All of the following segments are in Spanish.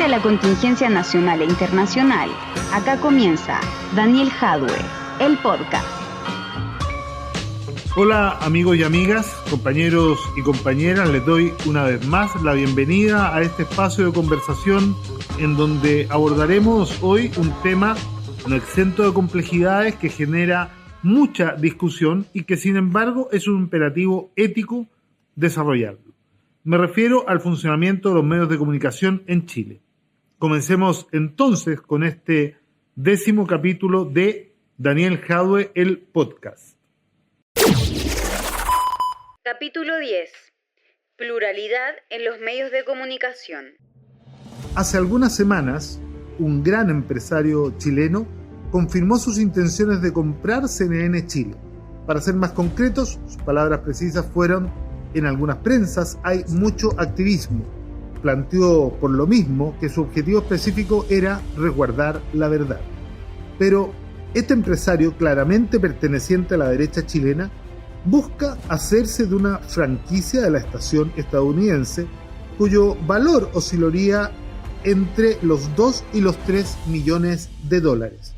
frente a la contingencia nacional e internacional, acá comienza Daniel Jadwe, el podcast. Hola amigos y amigas, compañeros y compañeras, les doy una vez más la bienvenida a este espacio de conversación en donde abordaremos hoy un tema no exento de complejidades que genera mucha discusión y que sin embargo es un imperativo ético desarrollarlo. Me refiero al funcionamiento de los medios de comunicación en Chile. Comencemos entonces con este 10º capítulo de Daniel Jadwe, el podcast. Capítulo 10. Pluralidad en los medios de comunicación. Hace algunas semanas, un gran empresario chileno confirmó sus intenciones de comprar CNN Chile. Para ser más concretos, sus palabras precisas fueron: en algunas prensas hay mucho activismo. Planteó por lo mismo que su objetivo específico era resguardar la verdad. Pero este empresario, claramente perteneciente a la derecha chilena, busca hacerse de una franquicia de la estación estadounidense cuyo valor oscilaría entre los 2 y los 3 millones de dólares.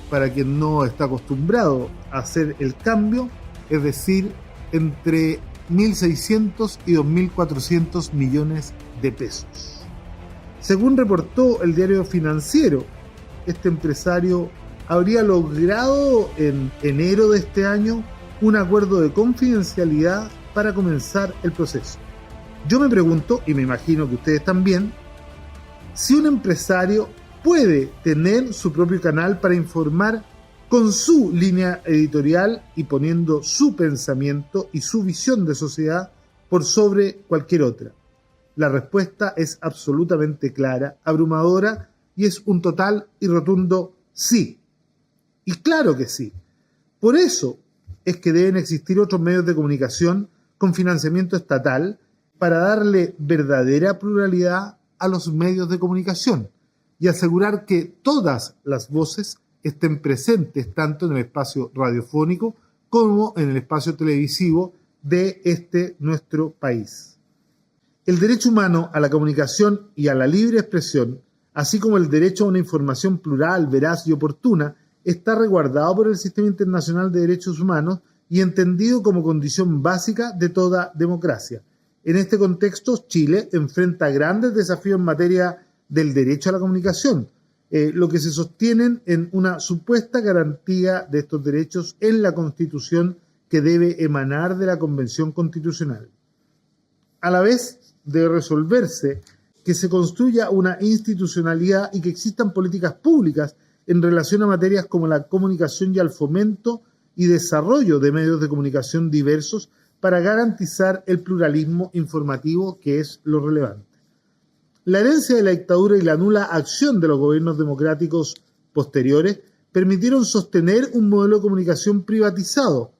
Para quien no está acostumbrado a hacer el cambio, es decir, entre 1.600 y 2.400 millones de pesos. Según reportó el diario Financiero, este empresario habría logrado en enero de este año un acuerdo de confidencialidad para comenzar el proceso. Yo me pregunto, y me imagino que ustedes también, si un empresario puede tener su propio canal para informar con su línea editorial y poniendo su pensamiento y su visión de sociedad por sobre cualquier otra. La respuesta es absolutamente clara, abrumadora, y es un total y rotundo sí. Y claro que sí. Por eso es que deben existir otros medios de comunicación con financiamiento estatal para darle verdadera pluralidad a los medios de comunicación y asegurar que todas las voces estén presentes tanto en el espacio radiofónico como en el espacio televisivo de nuestro país. El derecho humano a la comunicación y a la libre expresión, así como el derecho a una información plural, veraz y oportuna, está resguardado por el Sistema Internacional de Derechos Humanos y entendido como condición básica de toda democracia. En este contexto, Chile enfrenta grandes desafíos en materia del derecho a la comunicación, lo que se sostienen en una supuesta garantía de estos derechos en la Constitución que debe emanar de la Convención Constitucional. A la vez debe resolverse que se construya una institucionalidad y que existan políticas públicas en relación a materias como la comunicación y al fomento y desarrollo de medios de comunicación diversos para garantizar el pluralismo informativo, que es lo relevante. La herencia de la dictadura y la nula acción de los gobiernos democráticos posteriores permitieron sostener un modelo de comunicación privatizado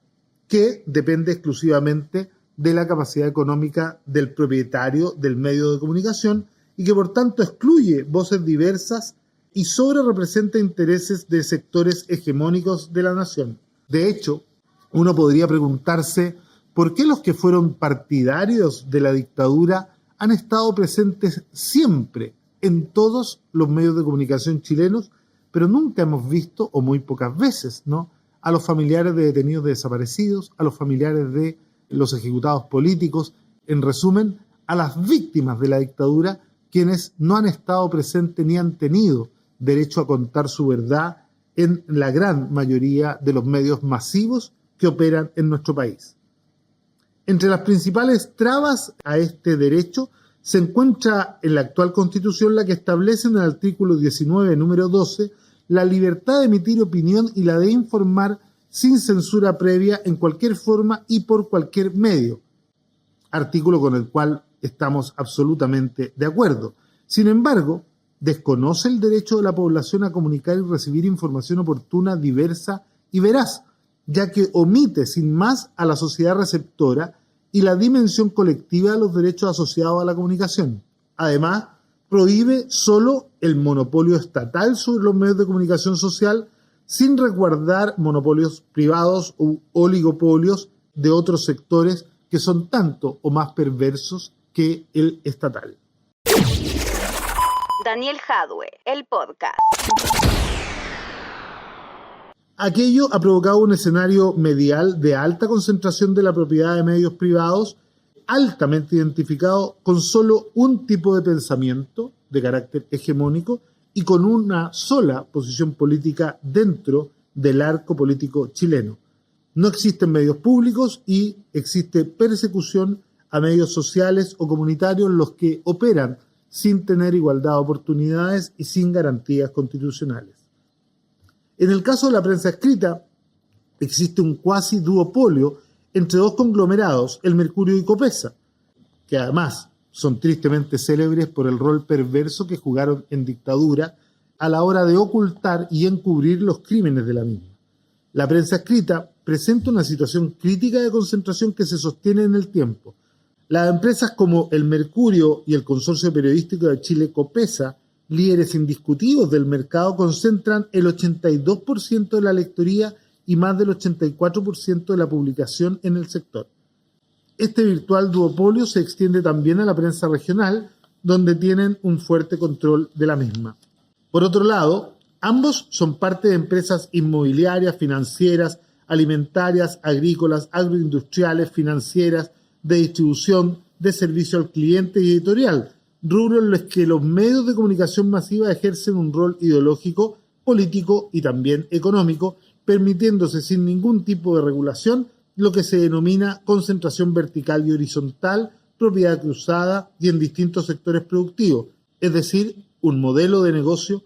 que depende exclusivamente de la capacidad económica del propietario del medio de comunicación y que por tanto excluye voces diversas y sobre representa intereses de sectores hegemónicos de la nación. De hecho, uno podría preguntarse por qué los que fueron partidarios de la dictadura han estado presentes siempre en todos los medios de comunicación chilenos, pero nunca hemos visto, o muy pocas veces, ¿no?, a los familiares de detenidos desaparecidos, a los familiares de los ejecutados políticos, en resumen, a las víctimas de la dictadura, quienes no han estado presentes ni han tenido derecho a contar su verdad en la gran mayoría de los medios masivos que operan en nuestro país. Entre las principales trabas a este derecho se encuentra en la actual Constitución la que establece en el artículo 19, número 12, la libertad de emitir opinión y la de informar sin censura previa en cualquier forma y por cualquier medio, artículo con el cual estamos absolutamente de acuerdo. Sin embargo, desconoce el derecho de la población a comunicar y recibir información oportuna, diversa y veraz, ya que omite sin más a la sociedad receptora y la dimensión colectiva de los derechos asociados a la comunicación. Además, prohíbe solo el monopolio estatal sobre los medios de comunicación social sin resguardar monopolios privados u oligopolios de otros sectores que son tanto o más perversos que el estatal. Daniel Jadwe, el podcast. Aquello ha provocado un escenario medial de alta concentración de la propiedad de medios privados, altamente identificado con solo un tipo de pensamiento de carácter hegemónico y con una sola posición política dentro del arco político chileno. No existen medios públicos y existe persecución a medios sociales o comunitarios, los que operan sin tener igualdad de oportunidades y sin garantías constitucionales. En el caso de la prensa escrita, existe un cuasi duopolio entre dos conglomerados, el Mercurio y Copesa, que además son tristemente célebres por el rol perverso que jugaron en dictadura a la hora de ocultar y encubrir los crímenes de la misma. La prensa escrita presenta una situación crítica de concentración que se sostiene en el tiempo. Las empresas como el Mercurio y el Consorcio Periodístico de Chile, Copesa, líderes indiscutidos del mercado, concentran el 82% de la lectoría y más del 84% de la publicación en el sector. Este virtual duopolio se extiende también a la prensa regional, donde tienen un fuerte control de la misma. Por otro lado, ambos son parte de empresas inmobiliarias, financieras, alimentarias, agrícolas, agroindustriales, financieras, de distribución, de servicio al cliente y editorial, rubros en los que los medios de comunicación masiva ejercen un rol ideológico, político y también económico, permitiéndose sin ningún tipo de regulación lo que se denomina concentración vertical y horizontal, propiedad cruzada y en distintos sectores productivos, es decir, un modelo de negocio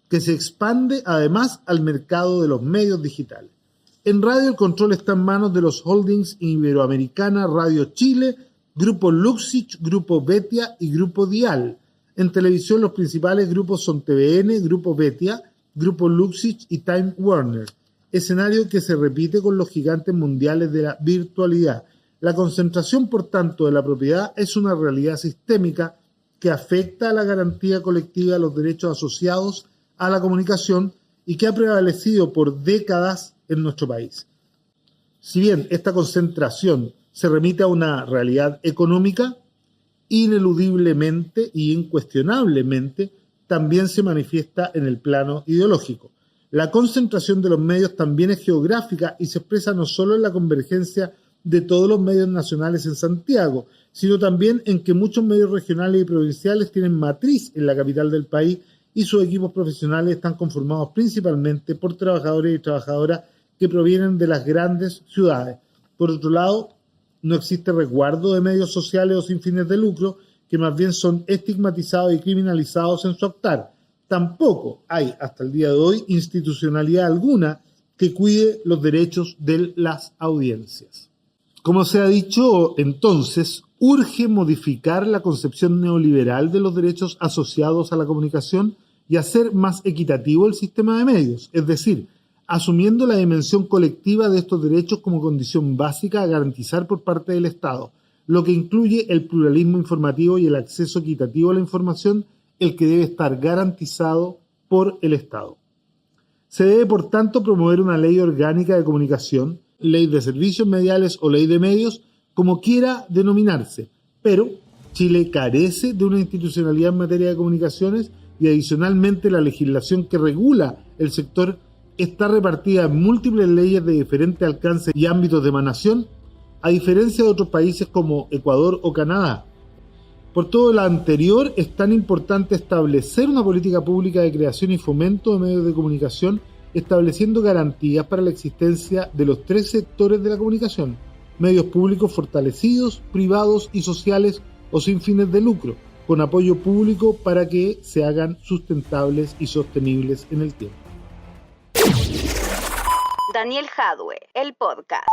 que se expande además al mercado de los medios digitales. En radio el control está en manos de los holdings Iberoamericana, Radio Chile, Grupo Luxich, Grupo Betia y Grupo Dial. En televisión los principales grupos son TVN, Grupo Betia, Grupo Luxich y Time Warner. Escenario que se repite con los gigantes mundiales de la virtualidad. La concentración, por tanto, de la propiedad es una realidad sistémica que afecta a la garantía colectiva de los derechos asociados a la comunicación y que ha prevalecido por décadas en nuestro país. Si bien esta concentración se remite a una realidad económica, ineludiblemente y incuestionablemente también se manifiesta en el plano ideológico. La concentración de los medios también es geográfica y se expresa no solo en la convergencia de todos los medios nacionales en Santiago, sino también en que muchos medios regionales y provinciales tienen matriz en la capital del país y sus equipos profesionales están conformados principalmente por trabajadores y trabajadoras que provienen de las grandes ciudades. Por otro lado, no existe resguardo de medios sociales o sin fines de lucro, que más bien son estigmatizados y criminalizados en su actuar. Tampoco hay, hasta el día de hoy, institucionalidad alguna que cuide los derechos de las audiencias. Como se ha dicho, entonces, urge modificar la concepción neoliberal de los derechos asociados a la comunicación y hacer más equitativo el sistema de medios, es decir, asumiendo la dimensión colectiva de estos derechos como condición básica a garantizar por parte del Estado, lo que incluye el pluralismo informativo y el acceso equitativo a la información, el que debe estar garantizado por el Estado. Se debe, por tanto, promover una ley orgánica de comunicación, ley de servicios mediales o ley de medios, como quiera denominarse, pero Chile carece de una institucionalidad en materia de comunicaciones y adicionalmente la legislación que regula el sector está repartida en múltiples leyes de diferente alcance y ámbitos de emanación, a diferencia de otros países como Ecuador o Canadá. Por todo lo anterior, es tan importante establecer una política pública de creación y fomento de medios de comunicación, estableciendo garantías para la existencia de los tres sectores de la comunicación: medios públicos fortalecidos, privados y sociales o sin fines de lucro, con apoyo público para que se hagan sustentables y sostenibles en el tiempo. Daniel Jadwe, el podcast.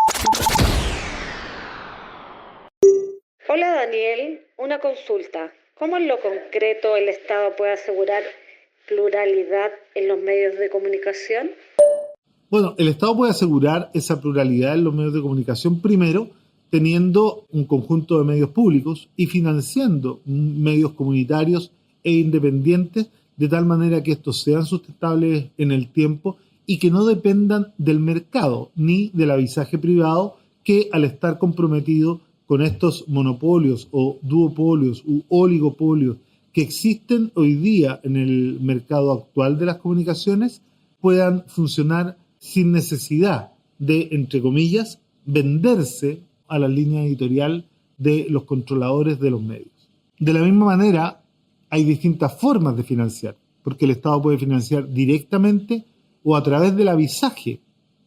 Hola Daniel, una consulta. ¿Cómo en lo concreto el Estado puede asegurar pluralidad en los medios de comunicación? Bueno, el Estado puede asegurar esa pluralidad en los medios de comunicación primero teniendo un conjunto de medios públicos y financiando medios comunitarios e independientes de tal manera que estos sean sustentables en el tiempo y que no dependan del mercado ni del avisaje privado, que al estar comprometido con estos monopolios o duopolios u oligopolios que existen hoy día en el mercado actual de las comunicaciones puedan funcionar sin necesidad de, entre comillas, venderse a la línea editorial de los controladores de los medios. De la misma manera, hay distintas formas de financiar, porque el Estado puede financiar directamente o a través del avisaje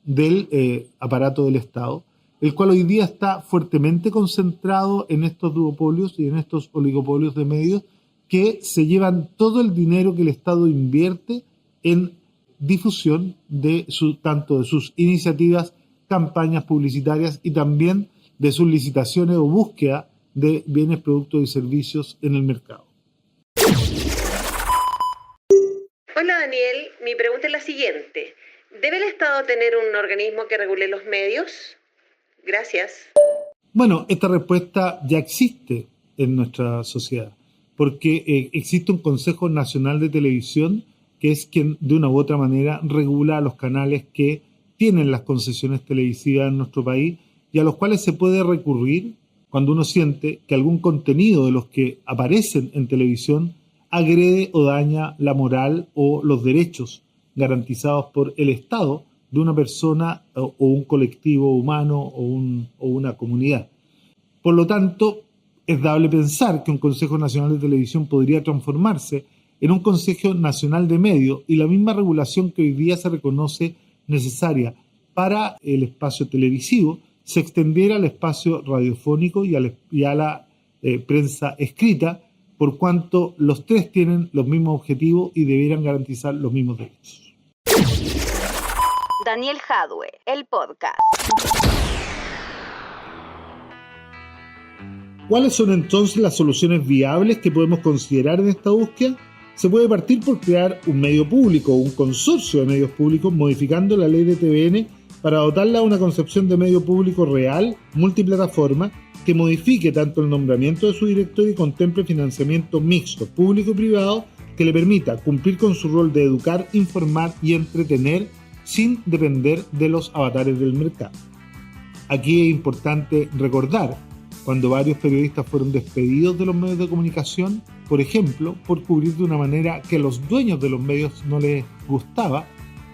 del aparato del Estado, el cual hoy día está fuertemente concentrado en estos duopolios y en estos oligopolios de medios que se llevan todo el dinero que el Estado invierte en difusión de tanto de sus iniciativas, campañas publicitarias y también de sus licitaciones o búsqueda de bienes, productos y servicios en el mercado. Hola Daniel, mi pregunta es la siguiente. ¿Debe el Estado tener un organismo que regule los medios? Gracias. Bueno, esta respuesta ya existe en nuestra sociedad, porque existe un Consejo Nacional de Televisión que es quien de una u otra manera regula los canales que tienen las concesiones televisivas en nuestro país y a los cuales se puede recurrir cuando uno siente que algún contenido de los que aparecen en televisión agrede o daña la moral o los derechos garantizados por el Estado de una persona o un colectivo humano o una comunidad. Por lo tanto, es dable pensar que un Consejo Nacional de Televisión podría transformarse en un Consejo Nacional de Medios y la misma regulación que hoy día se reconoce necesaria para el espacio televisivo se extendiera al espacio radiofónico y a la prensa escrita, por cuanto los tres tienen los mismos objetivos y debieran garantizar los mismos derechos. Daniel Jadue, el podcast. ¿Cuáles son entonces las soluciones viables que podemos considerar en esta búsqueda? Se puede partir por crear un medio público o un consorcio de medios públicos modificando la ley de TVN para dotarla de una concepción de medio público real, multiplataforma, que modifique tanto el nombramiento de su director y contemple financiamiento mixto, público y privado, que le permita cumplir con su rol de educar, informar y entretener sin depender de los avatares del mercado. Aquí es importante recordar cuando varios periodistas fueron despedidos de los medios de comunicación, por ejemplo, por cubrir de una manera que a los dueños de los medios no les gustaba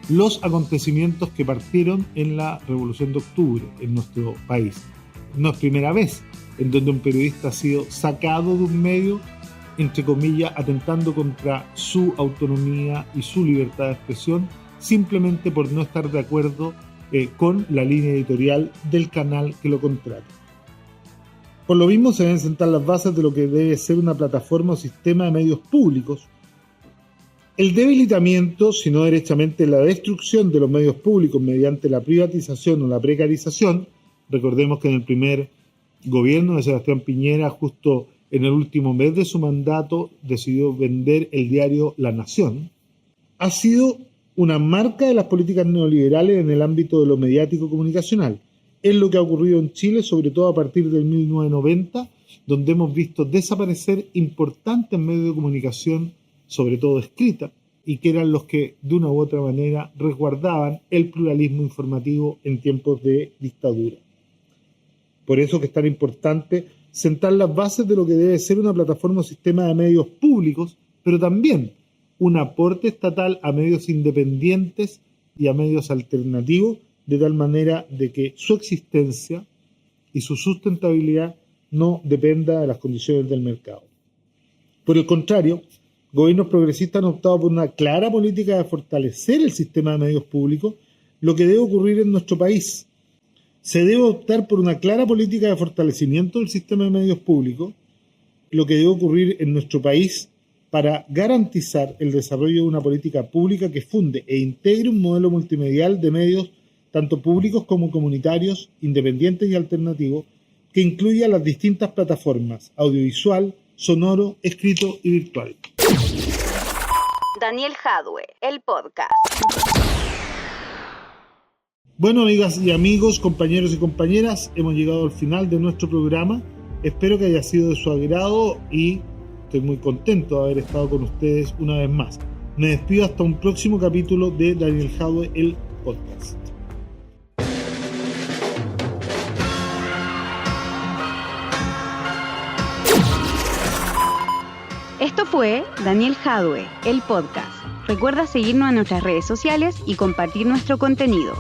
los acontecimientos que partieron en la Revolución de Octubre en nuestro país. No es primera vez en donde un periodista ha sido sacado de un medio, entre comillas, atentando contra su autonomía y su libertad de expresión, simplemente por no estar de acuerdo con la línea editorial del canal que lo contrata. Por lo mismo, se deben sentar las bases de lo que debe ser una plataforma o sistema de medios públicos. El debilitamiento, si no derechamente la destrucción de los medios públicos mediante la privatización o la precarización, recordemos que en el primer gobierno de Sebastián Piñera, justo en el último mes de su mandato, decidió vender el diario La Nación, ha sido una marca de las políticas neoliberales en el ámbito de lo mediático comunicacional. Es lo que ha ocurrido en Chile, sobre todo a partir del 1990, donde hemos visto desaparecer importantes medios de comunicación, sobre todo escrita, y que eran los que de una u otra manera resguardaban el pluralismo informativo en tiempos de dictadura. Por eso que es tan importante sentar las bases de lo que debe ser una plataforma o sistema de medios públicos, pero también un aporte estatal a medios independientes y a medios alternativos, de tal manera de que su existencia y su sustentabilidad no dependa de las condiciones del mercado. Por el contrario, gobiernos progresistas han optado por una clara política de fortalecer el sistema de medios públicos, lo que debe ocurrir en nuestro país. Se debe optar por una clara política de fortalecimiento del sistema de medios públicos, lo que debe ocurrir en nuestro país para garantizar el desarrollo de una política pública que funde e integre un modelo multimedial de medios tanto públicos como comunitarios, independientes y alternativos, que incluya las distintas plataformas audiovisual, sonoro, escrito y virtual. Daniel Jadue, el podcast. Bueno, amigas y amigos, compañeros y compañeras, hemos llegado al final de nuestro programa. Espero que haya sido de su agrado y estoy muy contento de haber estado con ustedes una vez más. Me despido hasta un próximo capítulo de Daniel Jadue, el podcast. Esto fue Daniel Jadue, el podcast. Recuerda seguirnos en nuestras redes sociales y compartir nuestro contenido.